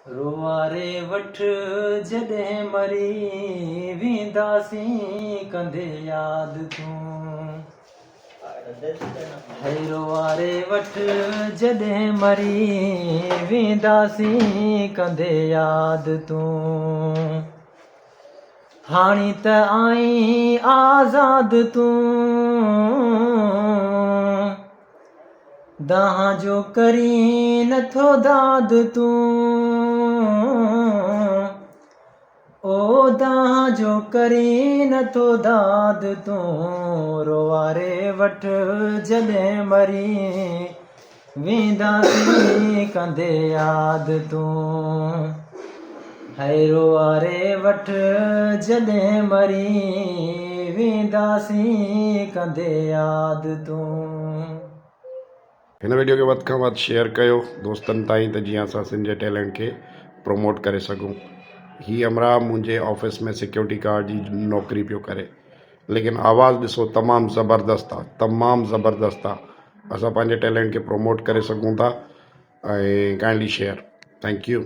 रोवारे वठ जॾहिं मरी वेंदासीं कंदे याद तूं। है रोवारे वठ जॾहिं मरी वेंदासीं कंदे याद तूं। हाणे त आई आज़ाद तूं, दाह जो करी नथो दाद तूं। ओ दाह जो करी नथो दाद तूं। रोवारे वठ जॾहिं मरी वेंदासीं कंदे याद तूं। है रोवारे वठ जॾहिं मरी वेंदासीं कंदे याद तूं। हिन वीडियो खे वधि खां वधि शेयर कयो दोस्तनि ताईं त जीअं असां सिंधी टैलेंट खे प्रमोट करे सघूं। हीअ अमरा मुंहिंजे ऑफिस में सिक्योरिटी गार्ड जी नौकरी पियो करे, लेकिन आवाज़ु ॾिसो तमामु ज़बरदस्तु आहे, तमामु ज़बरदस्तु आहे। असां पंहिंजे टैलेंट खे प्रमोट करे सघूं था ऐं काइंडली शेयर। Thank U.